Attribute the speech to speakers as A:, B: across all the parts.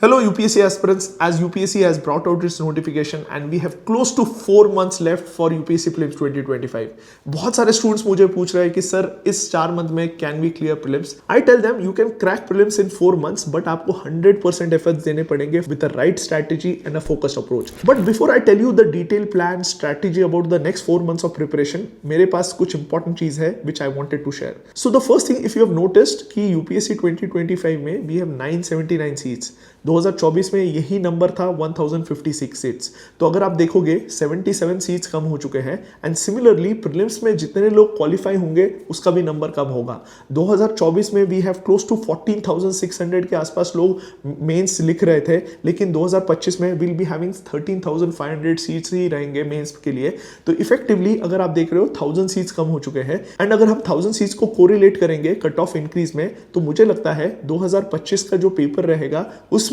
A: Hello UPSC aspirants, as UPSC has brought out its notification and we have close to 4 months left for UPSC Prelims 2025. बहुत सारे students मुझे पूछ रहे हैं कि सर इस 4 मंथ में can we clear prelims? I tell them you can crack prelims in 4 months, but आपको 100% एफर्ट्स देने पड़ेंगे with the right strategy and a focused approach. But before I tell you the detail plan strategy about the next 4 months of preparation, मेरे पास कुछ important चीज है which I wanted to share. So the first thing, if you have noticed कि UPSC 2025 में we have 979 seats. 2024 में यही number था 1056 सीट्स. तो अगर आप देखोगे 77 सीट्स कम हो चुके हैं एंड सिमिलरली प्रीलिम्स में जितने लोग क्वालिफाई होंगे उसका भी नंबर कम होगा. 2024 में वी हैव क्लोज टू 14,600 के आसपास लोग मेंस लिख रहे थे, लेकिन 2025 में विल बी हैविंग 13,500 सीट्स ही रहेंगे मेंस के लिए. तो इफेक्टिवली अगर आप देख रहे हो 1000 सीट्स कम हो चुके हैं एंड अगर हम 1000 सीट्स को कोरिलेट करेंगे कट ऑफ इंक्रीज में, तो मुझे लगता है 2025 का जो पेपर रहेगा उसमें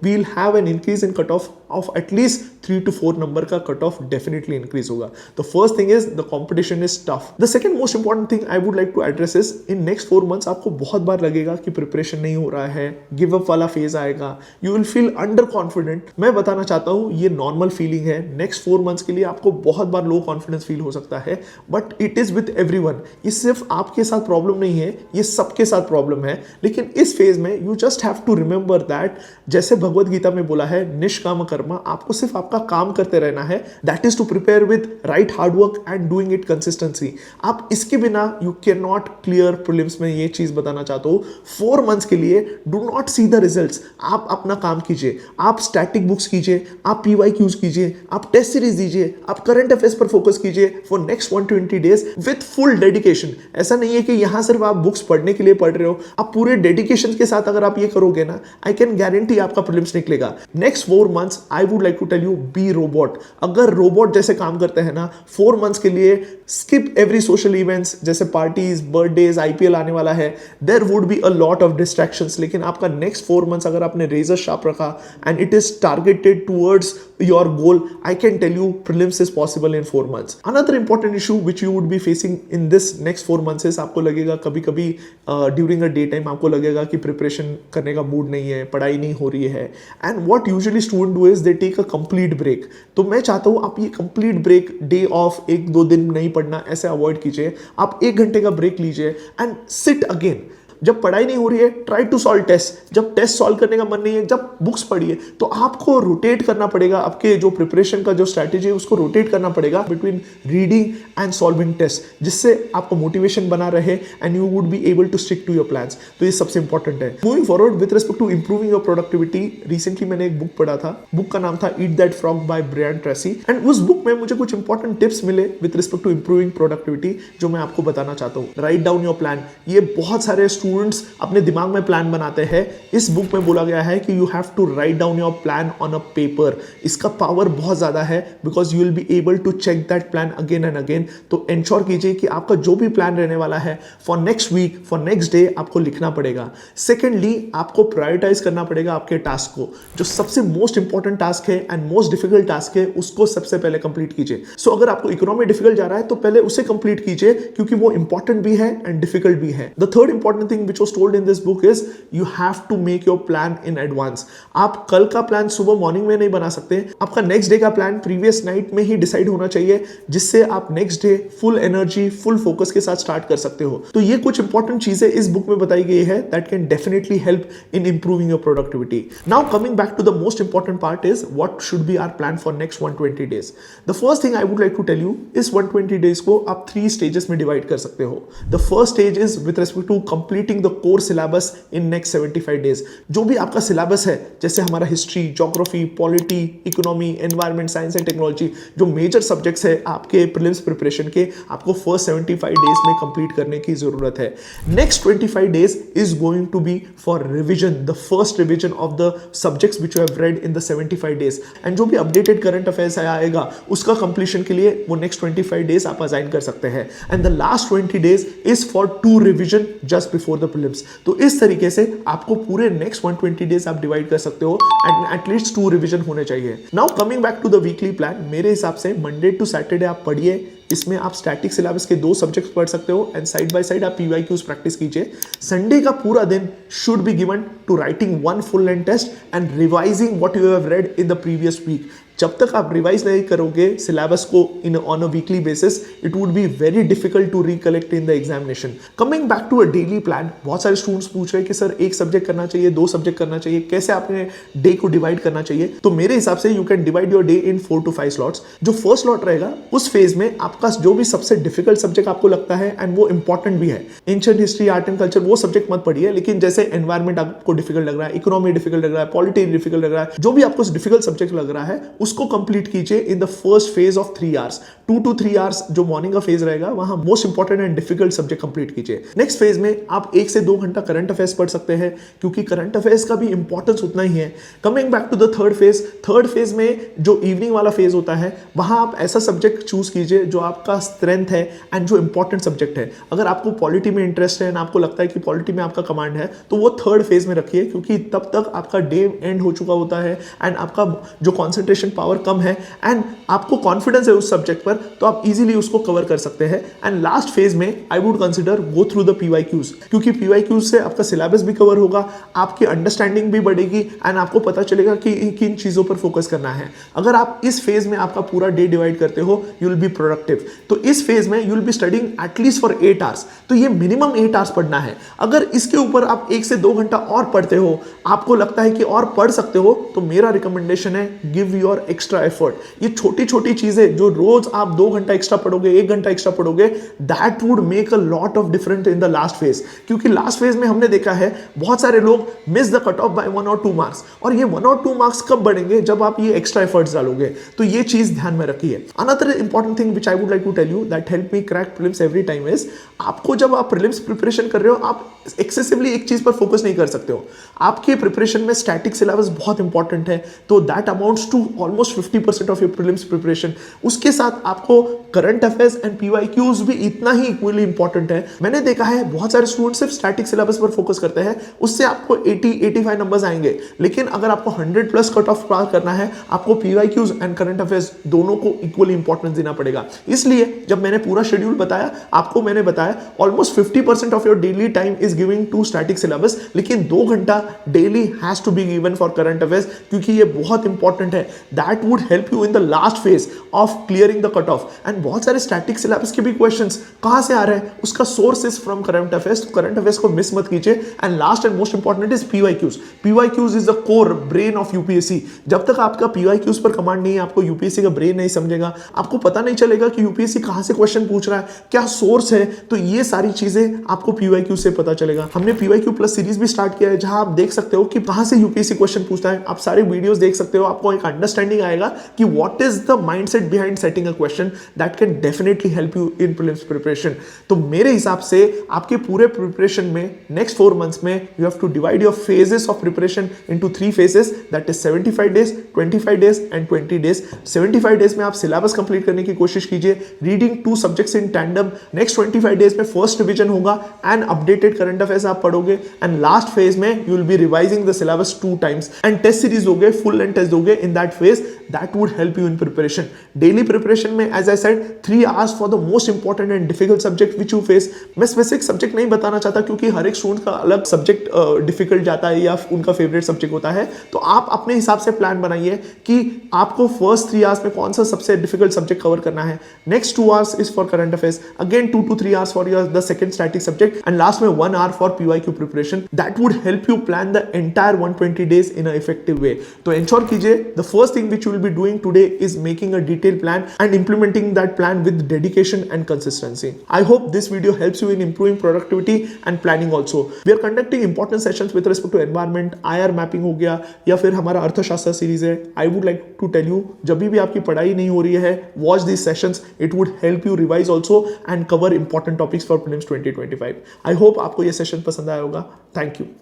A: we'll have an increase in cutoff of at least 3 to 4 number का cutoff definitely increase होगा. The first thing is the competition is tough. The second most important thing I would like to address is in next 4 months आपको बहुत बार लगेगा कि preparation नहीं हो रहा है, give up वाला phase आएगा, you will feel under confident. मैं बताना चाहता हूँ ये normal feeling है. Next 4 months के लिए आपको बहुत बार low confidence feel हो सकता है, but it is with everyone. ये सिर्फ आपके साथ प्रॉब्लम नहीं है, ये सबके साथ प्रॉब्लम है. लेकिन इस फेज में you just have to remember that जैसे भगवत गीता में बोला है निष्काम कर्म, आपको सिर्फ आपका काम करते रहना है. That is to prepare with right hard work and doing it consistency. आप इसके बिना you can not clear prelims में. ये चीज बताना चाहता हूं 4 months के लिए do not see the results. आप अपना काम कीजिए, आप स्टैटिक बुक्स कीजिए, आप PYQs कीजिए, आप टेस्ट सीरीज दीजिए, आप करंट अफेयर्स पर फोकस कीजिए for next 120 days with full dedication. ऐसा नहीं है कि यहां सिर्फ आप बुक्स पढ़ने के लिए पढ़ रहे हो, आप पूरे डेडिकेशन के साथ अगर आप ये करोगे ना, आई कैन गारंटी आपका प्रीलिम्स निकलेगा. Next 4 months I would like to tell you be robot. अगर रोबोट जैसे काम करते हैं ना 4 months के लिए, स्किप एवरी सोशल इवेंट्स जैसे पार्टीज, बर्थडेज, IPL आने वाला है, there would be a lot of distractions. लेकिन आपका नेक्स्ट 4 months अगर आपने रेजर शार्प रखा and it is targeted towards your goal, I can tell you prelims is possible in 4 months. Another important issue which you would be facing in this next 4 months is आपको लगेगा कभी कभी during a day time आपको लगेगा कि preparation करने का mood नहीं है, पढ़ाई नहीं हो रही है. And what usually student do is they take a complete break. तो मैं चाहता हूं आप ये कंप्लीट ब्रेक, डे ऑफ 1-2 दिन नहीं पढ़ना, ऐसे अवॉइड कीजिए. आप 1 घंटे का ब्रेक लीजिए एंड सिट अगेन. जब पढ़ाई नहीं हो रही है ट्राई टू सॉल्व टेस्ट. जब टेस्ट सॉल्व करने का मन नहीं है, जब बुक्स पढ़िए, तो आपको रोटेट करना पड़ेगा. आपके जो प्रिपरेशन का जो स्ट्रैटेजी है उसको रोटेट करना पड़ेगा between reading and solving test, जिससे आपको मोटिवेशन बना रहे and you would be able to stick to your plans. तो ये सबसे इंपॉर्टेंट है. Moving forward with respect to improving your productivity, recently मैंने एक बुक पढ़ा था. बुक का नाम था eat that frog by Brian Tracy and उस बुक में मुझे कुछ इंपॉर्टेंट टिप्स मिले with respect to improving productivity जो मैं आपको बताना चाहता हूँ. Right down your plan. ये बहुत सारे स्टूडेंट्स अपने दिमाग में प्लान बनाते हैं. इस बुक में बोला गया है कि you have to write down your plan on a paper. इसका पावर बहुत ज्यादा है because you will be able to check that plan again and again. तो इंश्योर कीजिए कि आपका जो भी प्लान रहने वाला है for next week, for next day आपको लिखना पड़ेगा. सेकेंडली आपको प्रायोरिटाइज करना पड़ेगा आपके टास्क को. जो सबसे मोस्ट इंपॉर्टेंट टास्क है एंड मोस्ट डिफिकल्ट टास्क है उसको सबसे पहले कंप्लीट कीजिए. सो अगर आपको इकोनॉमी डिफिकल्ट जा रहा है तो पहले उसे कंप्लीट कीजिए क्योंकि वो इंपॉर्टेंट भी है एंड डिफिकल्ट भी है. The third important thing which was told in this book is you have to make your plan in advance. आप कल का प्लान सुबह मॉर्निंग में नहीं बना सकते. आपका नेक्स्ट डे का प्लान प्रीवियस नाइट में ही डिसाइड होना चाहिए, जिससे आप next day full energy, full focus के साथ स्टार्ट कर सकते हो. तो ये कुछ इंपॉर्टेंट चीजें इस बुक में बताई गई है that can definitely help in improving your productivity. Now coming back to the most important part is what should be our plan for next 120 days. The first thing I would like to tell you, इस 120 days को आप 3 stages में divide कर सकते हो. The first stage is with respect to completing the core syllabus in next 75 days. जो भी आपका सिलेबस है, जैसे हमारा history, geography, polity, economy, environment, science and technology, जो मेजर सब्जेक्ट्स है आपके प्रीलिम्स प्रिपरेशन के, आपको फर्स्ट 75 days में कंप्लीट करने की जरूरत है. Next 25 days is going to be for revision, the first revision of the subjects which you have read in the 75 days. And जो भी अपडेटेड करंट अफेयर्स आएगा उसका कंप्लीशन के लिए वो नेक्स्ट 25 days आप असाइन कर सकते हैं. And the last 20 days is for 2 revision just before the prelims. तो इस तरीके से आपको पूरे नेक्स्ट 120 days आप डिवाइड कर सकते हो एंड एटलीस्ट 2 रिवीजन होने चाहिए. Now coming back to the weekly plan, मेरे हिसाब से मंडे टू सैटरडे आप पढ़िए, इसमें आप स्टैटिक सिलेबस के 2 सब्जेक्ट्स पढ़ सकते हो एंड साइड बाय साइड आप PYQs प्रैक्टिस कीजिए। संडे का पूरा दिन should be given to writing 1 full length test and revising what you have read in the previous week. जब तक आप रिवाइज नहीं करोगे सिलेबस को on a weekly basis, it would be very difficult to recollect in the examination. Coming back to a daily plan, बहुत सारे students पूछ रहे हैं कि सर 1 सब्जेक्ट करना चाहिए, 2 सब्जेक्ट करना चाहिए, कैसे आपने डे को डिवाइड करना चाहिए? तो मेरे हिसाब से you can divide your day in 4 to 5 slots. जो फर्स्ट स्लॉट रहेगा उस फेज में आपका जो भी सबसे डिफिकल्ट सब्जेक्ट आपको लगता है एंड वो इंपॉर्टेंट भी है, ancient history, art and culture, वो सब्जेक्ट मत पढ़िए। लेकिन जैसे एनवायरमेंट आपको डिफिकल्ट लग रहा है, इकोनॉमी डिफिकल्ट लग रहा है, पॉलिटी डिफिकल्ट लग रहा है, जो भी आपको डिफिकल्ट सब्जेक्ट लग रहा है उसको कंप्लीट कीजिए in the first phase of 3 hours। 2 to 3 hours जो मॉर्निंग का फेज रहेगा वहां most important and difficult subject complete कीजिए। नेक्स्ट फेज में आप 1 से 2 घंटा करंट अफेयर्स पढ़ सकते हैं क्योंकि करंट अफेयर्स का भी इंपॉर्टेंस उतना ही है। Coming back to the third phase में जो इवनिंग वाला फेज होता है वहां आप ऐसा सब्जेक्ट चूज कीजिए जो आपका स्ट्रेंथ है एंड जो इंपॉर्टेंट सब्जेक्ट है। अगर आपको पॉलिटी में इंटरेस्ट है एंड आपको लगता है कि पॉलिटी में आपका कमांड है तो वो थर्ड फेज में रखिए क्योंकि तब तक आपका डे एंड हो चुका होता है एंड आपका जो कॉन्सेंट्रेशन पावर कम है एंड आपको कॉन्फिडेंस है उस सब्जेक्ट पर, तो आप इजीली उसको कवर कर सकते हैं। एंड लास्ट फेज में I would consider go through the PYQs क्योंकि PYQs से आपका सिलेबस भी कवर होगा, आपकी अंडरस्टैंडिंग भी बढ़ेगी एंड आपको पता चलेगा कि किन चीजों पर फोकस करना है। अगर आप इस फेज में आपका पूरा डे डिवाइड करते हो यू विल बी प्रोडक्टिव। तो इस फेज में you will be studying at least for 8 hours, तो ये मिनिमम 8 hours पढ़ना है। अगर इसके ऊपर आप 1 से 2 घंटा और पढ़ते हो, आपको लगता है कि और पढ़ सकते हो, तो मेरा रिकमेंडेशन है गिव योर एक्स्ट्रा एफर्ट। ये छोटी छोटी चीजें जो रोज आप 2 घंटा एक्स्ट्रा पढ़ोगे, 1 घंटा एक्स्ट्रा पढ़ोगे, that would make a lot of difference in the last phase. क्योंकि लास्ट फेज में हमने देखा है बहुत सारे लोग miss the cut off by 1 or 2 marks, और ये 1 or 2 मार्क्स कब बढ़ेंगे? जब आप ये एक्स्ट्रा एफर्ट्स डालोगे। तो ये चीज ध्यान में रखिए। Another important thing which I would like to tell you that help me crack prelims every time is, आपको जब आप प्रीलिम्स प्रिपरेशन कर रहे हो आप एक्सेसिवली एक चीज पर फोकस नहीं कर सकते हो। आपके प्रिपरेशन में स्टैटिक सिलेबस बहुत इंपॉर्टेंट है, तो that amounts to almost 50% of your prelims preparation. उसके साथ आपको करंट अफेयर्स एंड PYQs भी इतना ही इक्वली इंपॉर्टेंट है। मैंने देखा है बहुत सारे स्टूडेंट्स सिर्फ स्टैटिक सिलेबस पर फोकस करते हैं, उससे आपको 80-85 नंबर्स आएंगे। लेकिन अगर आपको 100+ कट ऑफ पार करना है, आपको PYQs एंड करंट अफेयर्स दोनों को इक्वली इंपॉर्टेंस देना पड़ेगा। इसलिए जब मैंने पूरा शेड्यूल बताया आपको, मैंने बताया almost 50% of your daily time is giving to static syllabus, लेकिन 2 घंटा daily has to be given for current affairs क्योंकि ये बहुत इंपॉर्टेंट है। That would help you in the last phase of clearing the cut off. And बहुत सारे static syllabus के भी क्वेश्चंस कहां से आ रहे हैं, उसका source is from current affairs. तो करंट अफेयर्स को मिस मत कीजिए। And last and most important is PYQs। PYQs is the core brain of UPSC। जब तक आपका PYQs पर कमांड नहीं है, आपको UPSC का ब्रेन नहीं समझेगा, आपको पता नहीं चलेगा कि UPSC कहां से क्वेश्चन पूछ रहा है, क्या सोर्स है, तो ये सारी चीजें आपको PYQ से पता चलेगा। हमने PYQ प्लस सीरीज भी स्टार्ट किया है जहां आप देख सकते हो कि कहां से UPSC क्वेश्चन पूछता है। आप सारे वीडियोस देख सकते हो, आपको एक अंडरस्टैंडिंग आएगा कि what is the mindset behind setting a question that can definitely help you in prelims preparation. तो मेरे हिसाब से आपके पूरे प्रिपरेशन में नेक्स्ट 4 months में you have to divide your phases of preparation into 3 phases, that is 75 days, 25 days and 20 days। 75 days में आप सिलेबस कंप्लीट करने की कोशिश कीजिए, reading 2 subjects in tandem. Next 25 days में फर्स्ट रिवीजन होगा एंड अपडेटेड करंट अफेयर्स आप पढ़ोगे। एंड लास्ट फेज में you will be revising the syllabus 2 times and test series दोगे, फुल एंड टेस्ट दोगे in that phase. That would help you in preparation. Daily preparation में as I said 3 hours for the most important and difficult subject which you face. मैं specific subject नहीं बताना चाहता क्योंकि हर एक student का अलग सब्जेक्ट डिफिकल्ट जाता है या उनका फेवरेट सब्जेक्ट होता है। तो आप अपने हिसाब से प्लान बनाइए कि आपको फर्स्ट 3 hours में कौन सा सबसे डिफिकल्ट सब्जेक्ट कवर करना है। Next 2 hours is for current affairs, again 2 to 3 hours for your the second static subject and last में 1 hour for PYQ preparation. That would help you plan the entire 120 days in a effective way. तो ensure कीजिए the first thing which you will be doing today is making a detailed plan and implementing that plan with dedication and consistency. I hope this video helps you in improving productivity and planning also. We are conducting important sessions with respect to environment, IR mapping हो गया या फिर हमारा अर्थशास्त्र series है। I would like to tell you जब भी आपकी पढ़ाई नहीं हो रही है, watch these sessions. It would help you revise also and cover important topics for prelims 2025. I hope आपको ये सेशन पसंद आया होगा। Thank you.